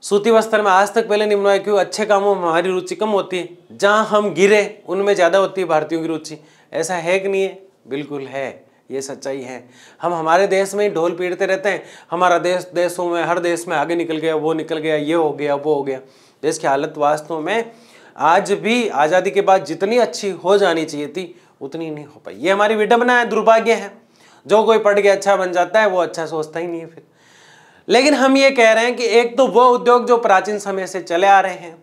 सूती वस्त्र में आज तक पहले निम्न हुआ है। क्यों? अच्छे कामों में हमारी रुचि कम होती है, जहां हम गिरे उनमें ज्यादा होती है भारतीयों की रुचि। ऐसा है कि नहीं है? बिल्कुल है, ये सच्चाई है। हम हमारे देश में ही ढोल पीटते रहते हैं, हमारा देशों में, हर देश में आगे निकल गया, वो निकल गया, ये हो गया, वो हो गया। देश की हालत वास्तव में आज भी आज़ादी के बाद जितनी अच्छी हो जानी चाहिए थी उतनी नहीं हो पाई। ये हमारी विडंबना है, दुर्भाग्य है। जो कोई पढ़ के अच्छा बन जाता है वो अच्छा सोचता ही नहीं है फिर। लेकिन हम ये कह रहे हैं कि एक तो वो उद्योग जो प्राचीन समय से चले आ रहे हैं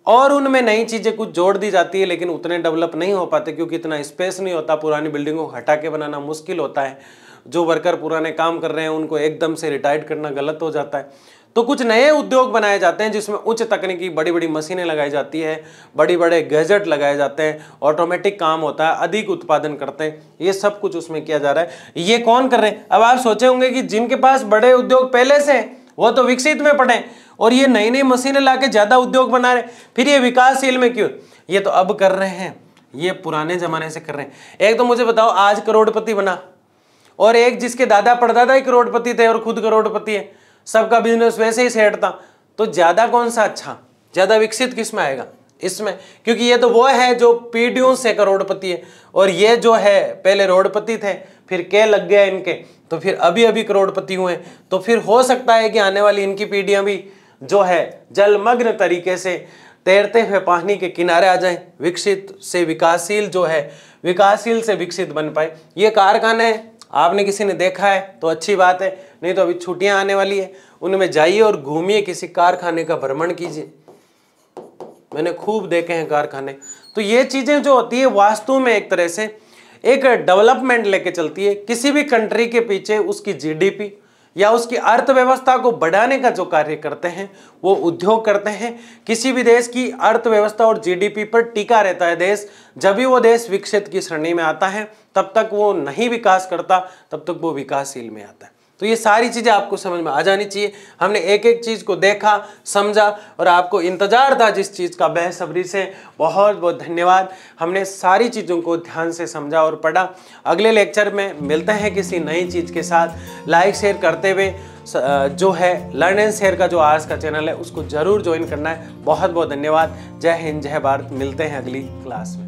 और उनमें नई चीजें कुछ जोड़ दी जाती है, लेकिन उतने डेवलप नहीं हो पाते क्योंकि इतना स्पेस नहीं होता, पुरानी बिल्डिंगों को हटा के बनाना मुश्किल होता है। जो वर्कर पुराने काम कर रहे हैं उनको एकदम से रिटायर्ड करना गलत हो जाता है। तो कुछ नए उद्योग बनाए जाते हैं जिसमें उच्च तकनीकी बड़ी बड़ी मशीनें लगाई जाती है, बड़े बड़े गैजेट लगाए जाते हैं, ऑटोमेटिक काम होता है, अधिक उत्पादन करते हैं। ये सब कुछ उसमें किया जा रहा है। ये कौन कर रहे हैं? अब आप सोचे होंगे कि जिनके पास बड़े उद्योग पहले से वो तो विकसित में पड़े और ये नई नई मशीनें लाके ज्यादा उद्योग बना रहे, फिर ये विकासशील में क्यों? ये तो अब कर रहे हैं, ये पुराने जमाने से कर रहे हैं। एक तो मुझे बताओ आज करोड़पति बना और एक जिसके दादा परदादा ही करोड़पति थे और खुद करोड़पति है, सबका बिजनेस वैसे ही सेट था, तो ज्यादा कौन सा अच्छा, ज्यादा विकसित किस में आएगा? इसमें। क्योंकि ये तो वो है जो पीढ़ियों से करोड़पति है और ये जो है पहले रोडपति थे, फिर के लग गया इनके, तो फिर अभी अभी करोड़पति हुए। तो फिर हो सकता है कि आने वाली इनकी पीढ़ियां भी जो है जलमग्न तरीके से तैरते हुए पानी के किनारे आ जाएं, विकसित से विकासशील जो है, विकासशील से विकसित बन पाए। ये कारखाने आपने किसी ने देखा है तो अच्छी बात है, नहीं तो अभी छुट्टियां आने वाली है, उनमें जाइए और घूमिए, किसी कारखाने का भ्रमण कीजिए। मैंने खूब देखे हैं कारखाने। तो ये चीजें जो होती है वास्तव में एक तरह से एक डेवलपमेंट लेके चलती है। किसी भी कंट्री के पीछे उसकी जीडीपी या उसकी अर्थव्यवस्था को बढ़ाने का जो कार्य करते हैं वो उद्योग करते हैं। किसी भी देश की अर्थव्यवस्था और जीडीपी पर टिका रहता है देश, जब भी वो देश विकसित की श्रेणी में आता है, तब तक वो नहीं विकास करता, तब तक वो विकासशील में आता है। तो ये सारी चीजें आपको समझ में आ जानी चाहिए। हमने एक एक चीज को देखा, समझा और आपको इंतजार था जिस चीज का, बेसब्री से बहुत बहुत धन्यवाद। हमने सारी चीजों को ध्यान से समझा और पढ़ा। अगले लेक्चर में मिलते हैं किसी नई चीज के साथ। लाइक शेयर करते हुए जो है लर्न एंड शेयर का जो आज का चैनल है उसको जरूर ज्वाइन करना है। बहुत बहुत धन्यवाद। जय हिंद, जय भारत। मिलते हैं अगली क्लास में।